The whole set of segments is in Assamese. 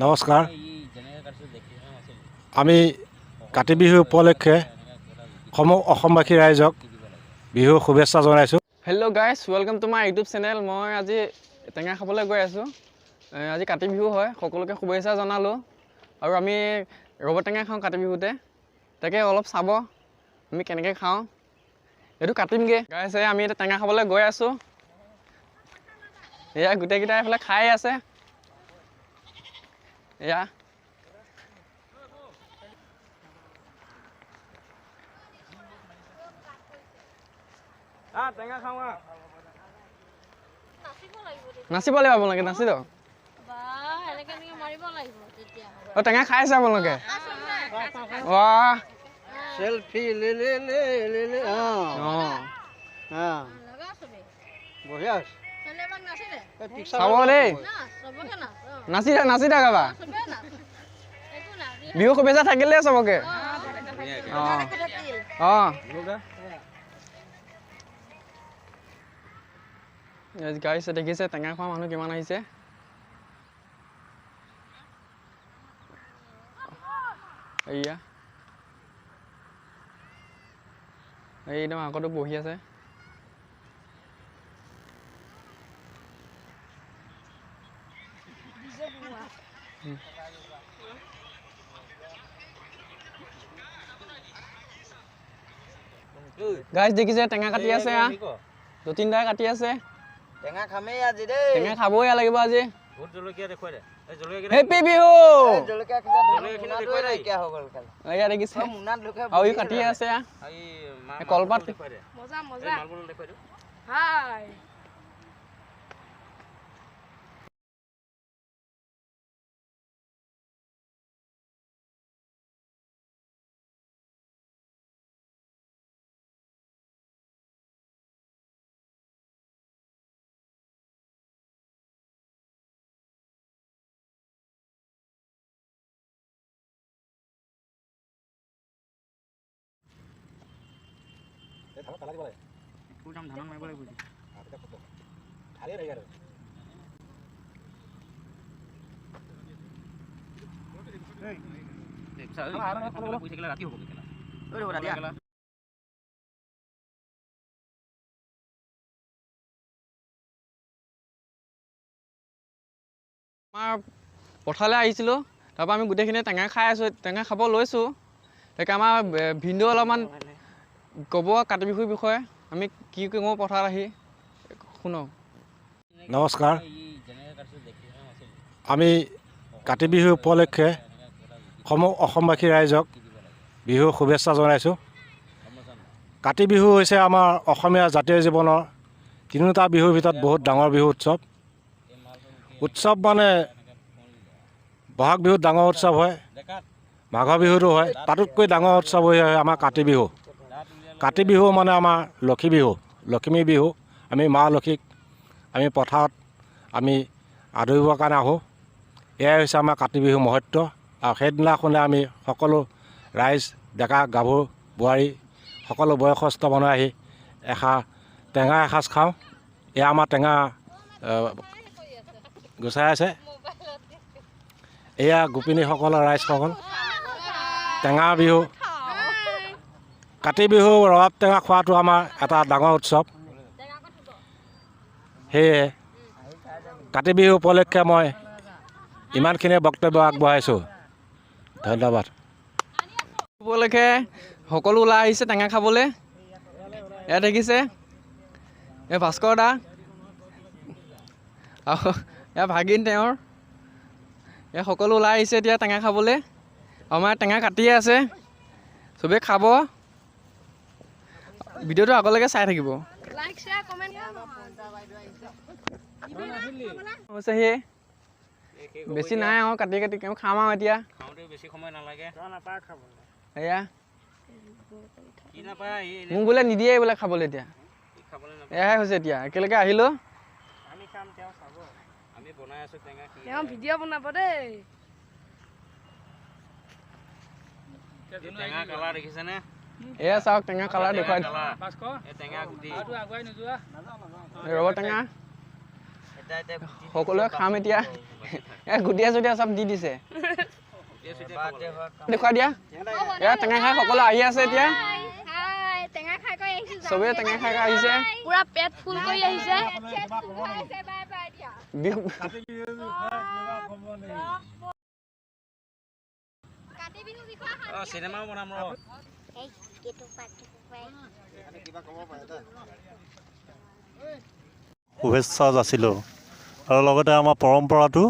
নমস্কাৰ। আমি কাতি বিহু উপলক্ষে অসমবাসী ৰাইজক বিহুৰ শুভেচ্ছা জনাইছোঁ। Hello' guys, welcome to my YouTube channel. মই আজি টেঙা খাবলৈ গৈ আছোঁ। আজি কাতি বিহু হয়, সকলোকে শুভেচ্ছা জনালোঁ। আৰু আমি ৰবাৰ টেঙা খাওঁ কাতি বিহুতে, তাকে অলপ চাব আমি কেনেকৈ খাওঁ, এইটো কাটিমগৈ। গাইজ, আমি এতিয়া টেঙা খাবলৈ গৈ আছোঁ। এয়া গোটেইকেইটা এইফালে খাই আছে। এয়া টেঙা খাওঁ। নাচিব লাগিব আপোনালোকে, নাচি দিয়ক। টেঙা খাই আছে আপোনালোকে? सेल्फी ले ले ले ले ले बढ़िया চাব দেই, নাচি থাক নাচি থাক। এবাৰ বিহু শুভেচ্ছা থাকিলে চবকে। গাইছে দেখিছে টেঙা খোৱা মানুহ কিমান আহিছে। এয়া একদম আগতো বহি আছে। গাইজ দেখিছে টেঙা কাটি আছে, যতীনদাই কাটি আছে। টেঙা খামেই আজি দেই, টেঙা খাবই লাগিব আজি। ভোট জলকীয়া দেখুৱাই দে। হেপী বিহু। জলকীয়া জলকীয়া দেখুৱাই দে, কিয়া হৈ গ'ল কাল। এয়া দেখিছে মুনাত লুকাই আৰু ই কাটি আছে। কলপাত মজা মজা দেখুৱাই দিওঁ। হাই আমাৰ পথাৰলৈ আহিছিলোঁ, তাৰপৰা আমি গোটেইখিনি টেঙা খাই আছোঁ, টেঙা খাব লৈছোঁ। তাকে আমাৰ ভিনদেউ অলপমান ক'ব কাতি বিহুৰ বিষয়ে, আমি কি কওঁ পথাৰত আহি শুনক। নমস্কাৰ। আমি কাতি বিহু উপলক্ষে অসমবাসী ৰাইজক বিহুৰ শুভেচ্ছা জনাইছোঁ। কাতি বিহু হৈছে আমাৰ অসমীয়া জাতীয় জীৱনৰ তিনিওটা বিহুৰ ভিতৰত বহুত ডাঙৰ বিহু উৎসৱ। উৎসৱ মানে বহাগ বিহুত ডাঙৰ উৎসৱ হয়, মাঘৰ বিহুতো হয়, তাতোতকৈ ডাঙৰ উৎসৱ হৈ আমাৰ কাতি বিহু। কাতি বিহু মানে আমাৰ লক্ষী বিহু, লখিমী বিহু। আমি মা লক্ষীক আমি পথাৰত আমি আদৰিবৰ কাৰণে আহোঁ। এয়াই হৈছে আমাৰ কাতি বিহুৰ মহত্ব। আৰু সেইদিনাখনে আমি সকলো ৰাইজ, ডেকা গাভৰু বোৱাৰী সকলো বয়সস্থ মানুহ আহি টেঙা এসাঁজ খাওঁ। এয়া আমাৰ টেঙা গুচাই আছে। এয়া গোপিনীসকলৰ ৰাইজসকল। টেঙা বিহু, কাতি বিহু ৰবাব টেঙা খোৱাটো আমাৰ এটা ডাঙৰ উৎসৱ। সেয়ে কাতি বিহু উপলক্ষে মই ইমানখিনি বক্তব্য আগবঢ়াইছোঁ। ধন্যবাদ। উপলক্ষে সকলো ওলাই আহিছে টেঙা খাবলৈ। এয়া দেখিছে এই ভাস্কৰ দা আৰু এয়া ভাগিন তেওঁৰ, এয়া সকলো ওলাই আহিছে এতিয়া টেঙা খাবলৈ। আমাৰ টেঙা কাটিয়ে আছে, চবেই খাব। ভিডিঅ'টো আগলৈকে চাই থাকিব। লাইক শেয়াৰ কমেন্ট হৈছে সি বেছি নাই আৰু কাটি কাটি খাম আৰু এতিয়া। বেছি সময় নালাগে। এয়া মোক বোলে নিদিয়ে বোলে খাবলৈ। এতিয়া এয়াহে হৈছে। এতিয়া একেলগে আহিলোঁ, আমি বনাই আছোঁ টেঙা। তেওঁ ভিডিঅ' বনাব দেই। টেঙা কালাৰ দেখিছেনে? এয়া চাওক টেঙা কালাৰ দেখুৱাই। টেঙা গুটি ৰবাৰ টেঙা সকলোৱে খাম এতিয়া গুটিয়া চুটিয়া চব দি দিছে দেখুৱাই দিয়া এয়া টেঙা খাই সকলো আহি আছে এতিয়া চবেই টেঙা খাই আহিছে পুৰা পেট ফুল কৰি আহিছে বিহু চিনেমাও বনাম ৰ শুভেচ্ছা যাচিলোঁ আৰু লগতে আমাৰ পৰম্পৰাটো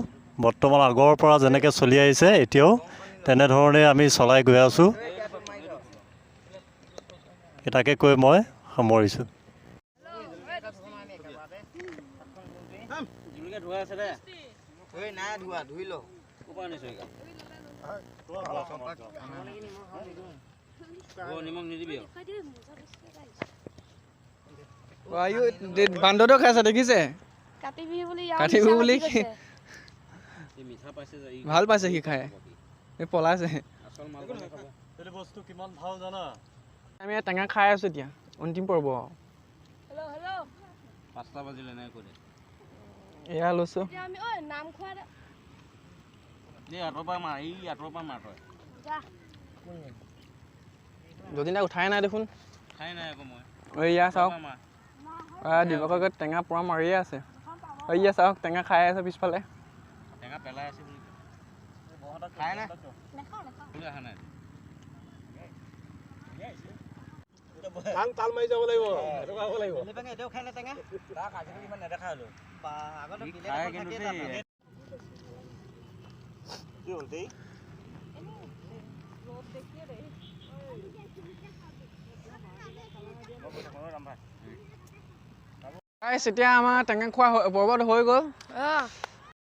বৰ্তমান আগৰ পৰা যেনেকৈ চলি আহিছে এতিয়াও তেনেধৰণে আমি চলাই গৈ আছোঁ তাকে কৈ মই সামৰিছোঁ জুলুকে ধুৱাই আছে দে নাই ধুৱা ধুই ল ক'ৰ পৰা আনিছ নিমখ নিদিবি বান্দৰটো খাইছে দেখিছে কাতি বিহু বুলি কাতি বিহু বুলি মিঠা পাইছে যে ভাল পাইছে সি খাই এই পলাইছে আচল মালটো খাব এইটো বস্তু কিমান ভাল জানা আমি টেঙা খাই আছোঁ এতিয়া অন্তিম পৰ্ব হেল্ল' হেল্ল' 5টা বাজিলে নাই কৈ দে এয়া লৈছোঁ এতিয়া আমি ঐ নাম খোৱা এই আঁতৰ পৰা মাৰ তই যা যদিনা উঠাই নাই দেখোন খাই নাই আকৌ মই এয়া চাওক মাৰ দিবকে টেঙা পুৰা মাৰিয়ে আছে এয়া চাওক টেঙা খাই আছে পিছফালে টেঙা পেলাই আছে বুলি খাই নাই বুলি অহা নাই তাল মাৰি যাব লাগিব এনেকুৱা হ'ব লাগিব এতিয়াও খাই নাই টেঙা তাক আজিকালি ইমান নেদেখা হ'লো আগতে খাই কিন্তু কি হ'ল দেই এতিয়া আমাৰ টেঙা খোৱা পৰ্বত হৈ গ'ল